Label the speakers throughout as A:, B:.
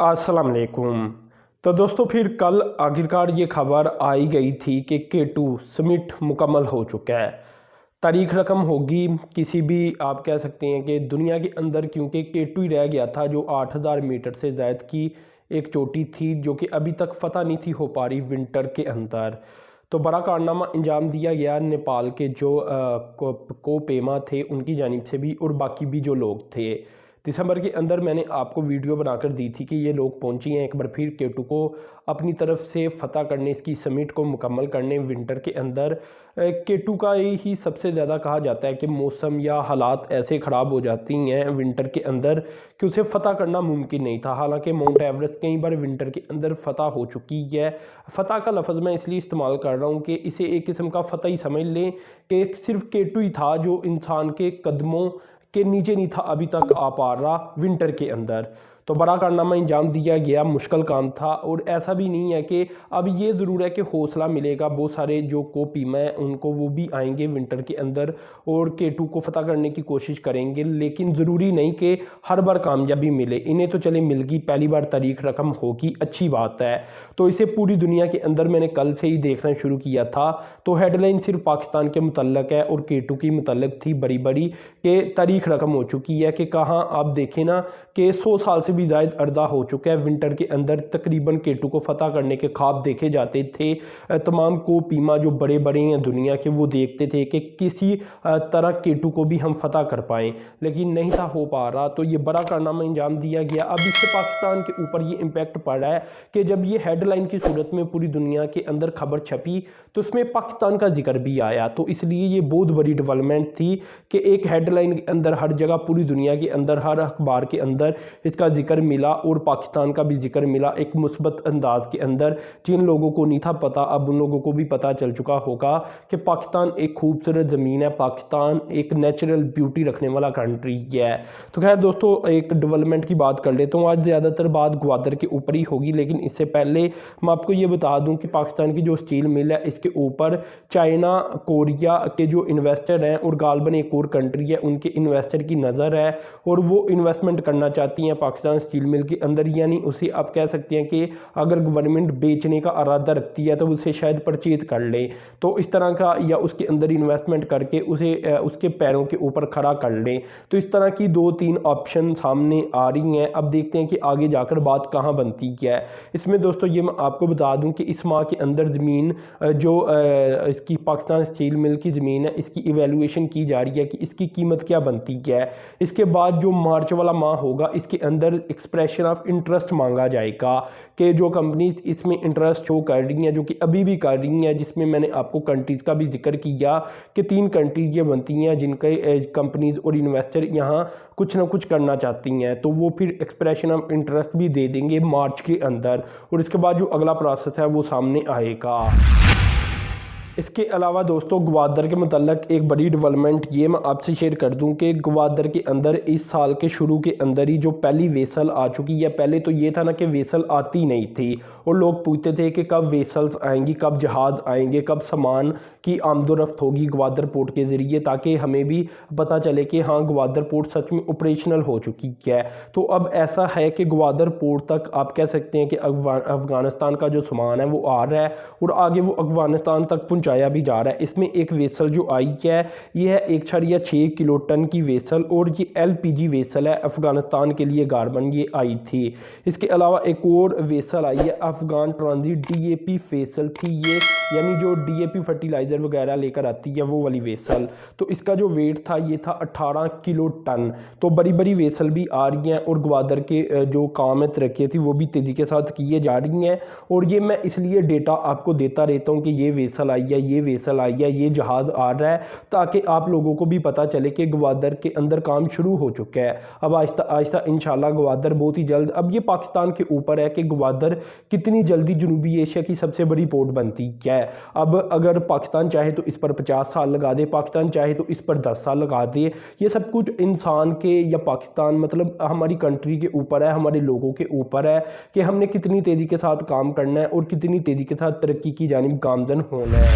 A: अस्सलाम वालेकुम। तो दोस्तों फिर कल आखिरकार ये खबर आई गई थी कि K2 समिट मुकम्मल हो चुका है। तारीख रकम होगी किसी भी, आप कह सकते हैं कि दुनिया के अंदर, क्योंकि K2 ही रह गया था जो 8000 मीटर से ज़ायद की एक चोटी थी जो कि अभी तक फ़तह नहीं थी हो पा रही विंटर के अंदर। तो बड़ा कारनामा अंजाम दिया गया नेपाल के जो कोपेमा थे उनकी जानिब से भी, और बाकी भी जो लोग थे। दिसंबर के अंदर मैंने आपको वीडियो बनाकर दी थी कि ये लोग पहुंचे हैं एक बार फिर K2 को अपनी तरफ से फ़तह करने, इसकी समिट को मुकम्मल करने विंटर के अंदर। K2 का ही सबसे ज़्यादा कहा जाता है कि मौसम या हालात ऐसे ख़राब हो जाती हैं विंटर के अंदर कि उसे फ़तह करना मुमकिन नहीं था। हालांकि माउंट एवरेस्ट कई बार विंटर के अंदर फ़तह हो चुकी है। फ़तह का लफ्ज़ मैं इसलिए इस्तेमाल कर रहा हूँ कि इसे एक किस्म का फ़तह ही समझ लें कि सिर्फ K2 ही था जो इंसान के कदमों के नीचे नहीं था अभी तक आ पा रहा विंटर के अंदर। तो बड़ा कारनामा अंजाम दिया गया, मुश्किल काम था। और ऐसा भी नहीं है कि अब ये ज़रूर है कि हौसला मिलेगा, बहुत सारे जो कोपीमा हैं उनको, वो भी आएंगे विंटर के अंदर और K2 को फ़तह करने की कोशिश करेंगे। लेकिन ज़रूरी नहीं कि हर बार कामयाबी मिले। इन्हें तो चले मिल गई, पहली बार तारीख रकम होगी, अच्छी बात है। तो इसे पूरी दुनिया के अंदर मैंने कल से ही देखना शुरू किया था। तो हेडलाइन सिर्फ पाकिस्तान के मुतल्लक है और K2 की मुतल्लक थी बड़ी बड़ी, कि तारीख रकम हो चुकी है कि कहाँ आप देखें ना कि 100 साल से भी ज़ायद अर्दा हो चुका है विंटर के अंदर तकरीबन K2 को फ़तह करने के ख्वाब देखे जाते थे। तमाम कोपीमा जो बड़े बड़े हैं दुनिया के, वो देखते थे कि किसी तरह K2 को भी हम फ़तह कर पाएँ, लेकिन नहीं था हो पा रहा। तो ये बड़ा कारनामा अंजाम दिया गया। अब इससे पाकिस्तान के ऊपर ये इम्पैक्ट पड़ा है कि जब ये हेडलाइन की सूरत में पूरी दुनिया के अंदर खबर छपी तो उसमें पाकिस्तान का जिक्र भी आया। तो इसलिए ये बहुत बड़ी डेवलपमेंट थी कि एक हेडलाइन के अंदर हर जगह पूरी दुनिया के अंदर हर अखबार के अंदर इसका जिक्र मिला और पाकिस्तान का भी जिक्र मिला एक मुस्बत अंदाज के अंदर। जिन लोगों को नहीं था पता, अब उन लोगों को भी पता चल चुका होगा कि पाकिस्तान एक खूबसूरत ज़मीन है, पाकिस्तान एक नेचुरल ब्यूटी रखने वाला कंट्री है। तो खैर दोस्तों, एक डेवलपमेंट की बात कर लेता हूँ। आज ज़्यादातर बात ग्वादर के ऊपर ही होगी, लेकिन इससे पहले मैं आपको ये बता दूँ कि पाकिस्तान की जो स्टील मिल है इसके ऊपर चाइना, कोरिया के जो इन्वेस्टर हैं और गालबन एक और कंट्री है, उनके इन्वेस्टर की नज़र है और वो इन्वेस्टमेंट करना चाहती हैं पाकिस्तान स्टील मिल के अंदर। यानी उसे आप कह सकते हैं कि अगर गवर्नमेंट बेचने का इरादा रखती है तो उसे शायद परचेज कर ले, तो इस तरह का, या उसके अंदर इन्वेस्टमेंट करके उसे उसके पैरों के ऊपर खड़ा कर ले। तो इस तरह की 2-3 ऑप्शन सामने आ रही हैं। अब देखते हैं कि आगे जाकर बात कहाँ बनती है। इसमें दोस्तों ये मैं आपको बता दूं कि इस माह के अंदर ज़मीन जो इसकी पाकिस्तान स्टील मिल की ज़मीन है, इसकी इवैल्यूएशन की जा रही है कि इसकी कीमत क्या बनती है। इसके बाद जो मार्च वाला माह होगा इसके अंदर एक्सप्रेशन ऑफ इंटरेस्ट मांगा जाएगा कि जो कंपनीज इसमें इंटरेस्ट शो कर रही हैं, जो कि अभी भी कर रही हैं, जिसमें मैंने आपको कंट्रीज़ का भी जिक्र किया कि 3 कंट्रीज़ ये बनती हैं जिनके कंपनीज और इन्वेस्टर यहाँ कुछ ना कुछ करना चाहती हैं। तो वो फिर एक्सप्रेशन ऑफ इंटरेस्ट भी दे देंगे मार्च के अंदर और इसके बाद जो अगला प्रोसेस है वो सामने आएगा। इसके अलावा दोस्तों ग्वादर के मुतल्लक एक बड़ी डेवलपमेंट ये मैं आपसे शेयर कर दूं कि ग्वादर के अंदर इस साल के शुरू के अंदर ही जो पहली वेसल आ चुकी है। पहले तो ये था ना कि वेसल आती नहीं थी और लोग पूछते थे कि कब वेसल्स आएंगी, कब जहाज़ आएंगे, कब सामान की आमदोरफ्त होगी ग्वादर पोर्ट के ज़रिए, ताकि हमें भी पता चले कि हाँ ग्वादर पोर्ट सच में ऑपरेशनल हो चुकी है। तो अब ऐसा है कि ग्वादर पोर्ट तक आप कह सकते हैं कि अफ़गानिस्तान का जो सामान है वो आ रहा है और आगे वो अफ़गानिस्तान तक पहुंचाया भी जा रहा है। इसमें एक वेसल जो आई है ये है 1.6 किलो टन की वेसल और ये LPG वेसल है, अफ़गानिस्तान के लिए गारबन ये आई थी। इसके अलावा एक और वेसल आई है अफ़गान ट्रांजिट DAP वेसल थी ये, यानी जो DAP फर्टिलाइज़र वगैरह लेकर आती है वो वाली वेसल। तो इसका जो वेट था ये था 18 किलो टन। तो बड़ी बड़ी वेसल भी आ रही हैं और ग्वादर के जो काम है तरक्की थी वो भी तेज़ी के साथ किए जा रही हैं। और ये मैं इसलिए डेटा आपको देता रहता हूँ कि ये वेसल आई है, ये वेसल आई है, ये जहाज़ आ रहा है, ताकि आप लोगों को भी पता चले कि ग्वादर के अंदर काम शुरू हो चुका है। अब आहिस्ता आहिस्ता इंशाल्लाह ग्वादर बहुत ही जल्द, अब ये पाकिस्तान के ऊपर है कि ग्वादर कितनी जल्दी जनूबी एशिया की सबसे बड़ी पोर्ट बनती है। अब अगर पाकिस्तान चाहे तो इस पर 50 साल लगा दे, पाकिस्तान चाहे तो इस पर 10 साल लगा दे। ये सब कुछ इंसान के या पाकिस्तान मतलब हमारी कंट्री के ऊपर है, हमारे लोगों के ऊपर है कि हमने कितनी तेज़ी के साथ काम करना है और कितनी तेज़ी के साथ तरक्की की जानिब गामज़न होना है।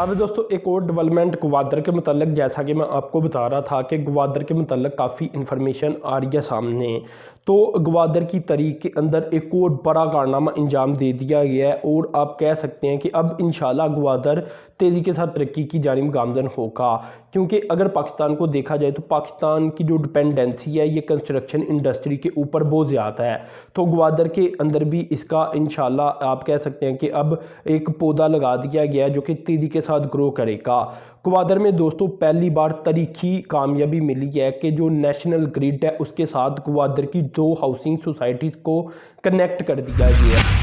A: अब दोस्तों एक और डेवलपमेंट ग्वादर के मतलब, जैसा कि मैं आपको बता रहा था कि ग्वादर के मतलब काफ़ी इन्फॉर्मेशन आ रही है सामने। तो ग्वादर की तरीक के अंदर एक और बड़ा कारनामा अंजाम दे दिया गया है और आप कह सकते हैं कि अब इंशाल्लाह ग्वादर तेज़ी के साथ तरक्की की जानिब गामजन होगा। क्योंकि अगर पाकिस्तान को देखा जाए तो पाकिस्तान की जो डिपेंडेंसी है ये कंस्ट्रक्शन इंडस्ट्री के ऊपर बहुत ज़्यादा है। तो ग्वादर के अंदर भी इसका इंशाल्लाह आप कह सकते हैं कि अब एक पौधा लगा दिया गया है जो कि तेज़ी के साथ ग्रो करेगा। ग्वादर में दोस्तों पहली बार तारीखी कामयाबी मिली है कि जो नेशनल ग्रिड है उसके साथ ग्वादर की 2 हाउसिंग सोसाइटीज़ को कनेक्ट कर दिया गया है।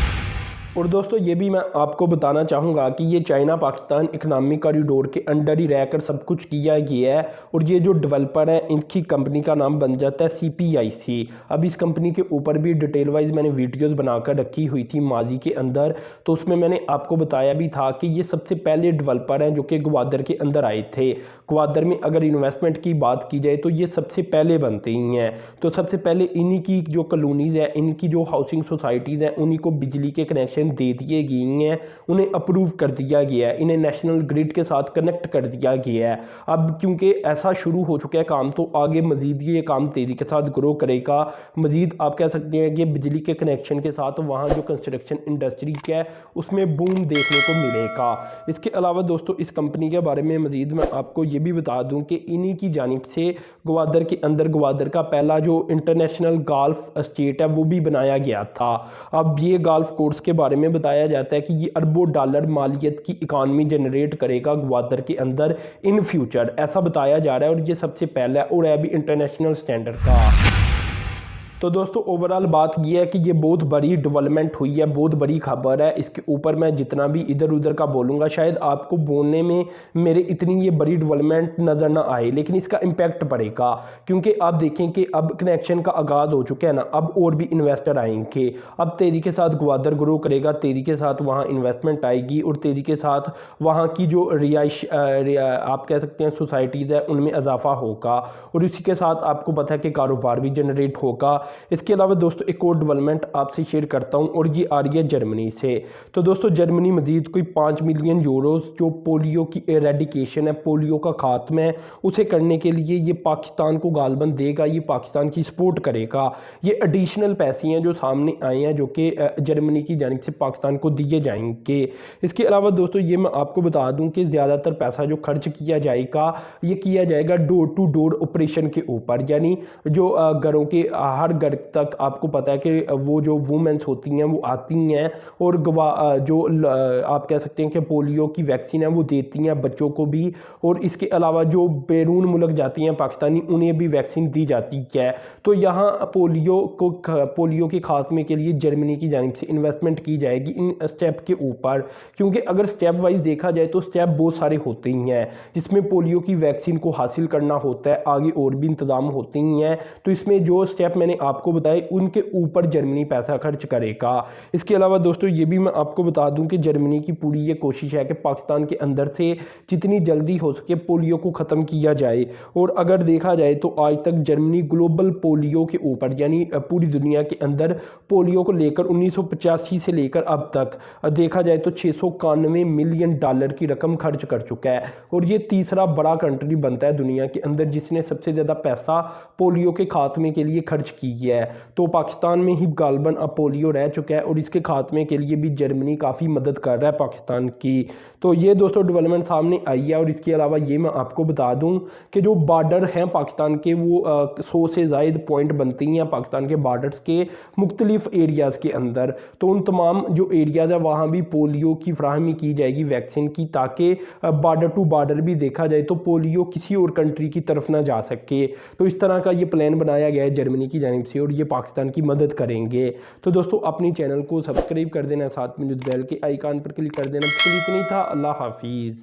A: और दोस्तों ये भी मैं आपको बताना चाहूँगा कि ये चाइना पाकिस्तान इकनॉमिक कॉरिडोर के अंडर ही रहकर सब कुछ किया गया है। और ये जो डेवलपर हैं इनकी कंपनी का नाम बन जाता है CPIC। अब इस कंपनी के ऊपर भी डिटेल वाइज मैंने वीडियोस बनाकर रखी हुई थी माजी के अंदर, तो उसमें मैंने आपको बताया भी था कि ये सबसे पहले डेवलपर हैं जो कि ग्वादर के अंदर आए थे। ग्वादर में अगर इन्वेस्टमेंट की बात की जाए तो ये सबसे पहले बनते ही हैं। तो सबसे पहले इन्हीं की जो कॉलोनीज़ हैं, इनकी जो हाउसिंग सोसाइटीज़ हैं, उन्हीं को बिजली के कनेक्शन दे दिए गए हैं, उन्हें अप्रूव कर दिया गया है, इन्हें नेशनल ग्रिड के साथ कनेक्ट कर दिया गया है। अब क्योंकि ऐसा शुरू हो चुका है काम, तो आगे मज़ीद ये काम तेज़ी के साथ ग्रो करेगा। मज़ीद आप कह सकते हैं कि बिजली के कनेक्शन के साथ वहाँ जो कंस्ट्रक्शन इंडस्ट्री है उसमें बूम देखने को मिलेगा। इसके अलावा दोस्तों इस कंपनी के बारे में मज़ीद मैं आपको ये भी बता दूं कि इन्हीं की जानिब से ग्वादर के अंदर ग्वादर का पहला जो इंटरनेशनल गोल्फ एस्टेट है वो भी बनाया गया था। अब ये गोल्फ कोर्स के बारे में बताया जाता है कि ये अरबों डॉलर मालियत की इकानमी जनरेट करेगा ग्वादर के अंदर इन फ्यूचर, ऐसा बताया जा रहा है। और ये सबसे पहला है और है भी इंटरनेशनल स्टैंडर्ड का। तो दोस्तों ओवरऑल बात यह है कि ये बहुत बड़ी डेवलपमेंट हुई है, बहुत बड़ी खबर है। इसके ऊपर मैं जितना भी इधर उधर का बोलूँगा शायद आपको बोलने में मेरे इतनी ये बड़ी डेवलपमेंट नज़र ना आए, लेकिन इसका इम्पैक्ट पड़ेगा। क्योंकि आप देखें कि अब कनेक्शन का आगाज़ हो चुका है ना, अब और भी इन्वेस्टर आएंगे। अब तेज़ी के साथ ग्वादर ग्रो करेगा, तेज़ी के साथ वहाँ इन्वेस्टमेंट आएगी और तेज़ी के साथ वहाँ की जो रिहाइश आप कह सकते हैं सोसाइटीज़ है उनमें इजाफा होगा। और इसी के साथ आपको पता है कि कारोबार भी जनरेट होगा। इसके अलावा दोस्तों एक और डेवलपमेंट आपसे शेयर करता हूं और ये आ रही है जर्मनी से। तो दोस्तों जर्मनी मजीद कोई 5 मिलियन यूरोस जो पोलियो की एरेडिकेशन है, पोलियो का खात्मा है, उसे करने के लिए ये पाकिस्तान को गालबन देगा, ये पाकिस्तान की सपोर्ट करेगा। ये एडिशनल पैसे हैं जो सामने आए हैं जो कि जर्मनी की जानिब से पाकिस्तान को दिए जाएंगे। इसके अलावा दोस्तों ये मैं आपको बता दूं कि ज़्यादातर पैसा जो खर्च किया जाएगा ये किया जाएगा डोर टू डोर ऑपरेशन के ऊपर, यानी जो घरों के हर घर तक आपको पता है कि वो जो वुमेंस होती हैं वो आती हैं और जो आप कह सकते हैं कि पोलियो की वैक्सीन है वो देती हैं बच्चों को भी। और इसके अलावा जो बैरून मुल्क जाती हैं पाकिस्तानी, उन्हें भी वैक्सीन दी जाती है। तो यहाँ पोलियो के खात्मे के लिए जर्मनी की जानिब से इन्वेस्टमेंट की जाएगी इन स्टेप के ऊपर। क्योंकि अगर स्टेप वाइज देखा जाए तो स्टेप बहुत सारे होते ही हैं, जिसमें पोलियो की वैक्सीन को हासिल करना होता है, आगे और भी इंतजाम होते ही हैं। तो इसमें जो स्टेप मैंने आपको बताए उनके ऊपर जर्मनी पैसा खर्च करेगा। इसके अलावा दोस्तों ये भी मैं आपको बता दूं कि जर्मनी की पूरी ये कोशिश है कि पाकिस्तान के अंदर से जितनी जल्दी हो सके पोलियो को ख़त्म किया जाए। और अगर देखा जाए तो आज तक जर्मनी ग्लोबल पोलियो के ऊपर यानी पूरी दुनिया के अंदर पोलियो को लेकर 1985 से लेकर अब तक देखा जाए तो 691 मिलियन डॉलर की रकम खर्च कर चुका है। और ये तीसरा बड़ा कंट्री बनता है दुनिया के अंदर जिसने सबसे ज़्यादा पैसा पोलियो के खात्मे के लिए खर्च की है। तो पाकिस्तान में ही गालबन अब पोलियो रह चुका है और इसके खात्मे के लिए भी जर्मनी काफ़ी मदद कर रहा है पाकिस्तान की। तो ये दोस्तों डेवलपमेंट सामने आई है। और इसके अलावा ये मैं आपको बता दूं कि जो बॉर्डर हैं पाकिस्तान के वो 100 से ज़ायद पॉइंट बनती हैं पाकिस्तान के बॉर्डर्स के मुख्तलिफ एरियाज़ के अंदर। तो उन तमाम जो एरियाज़ है वहाँ भी पोलियो की फ्राहमी की जाएगी वैक्सीन की, ताकि बॉर्डर टू बॉर्डर भी देखा जाए तो पोलियो किसी और कंट्री की तरफ ना जा सके। तो इस तरह का ये प्लान बनाया गया है जर्मनी की जानिब से और ये पाकिस्तान की मदद करेंगे। तो दोस्तों अपनी चैनल को सब्सक्राइब कर देना, साथ में जो बेल के आइकन पर क्लिक कर देना। तो इतना ही था, अल्लाह हाफिज़।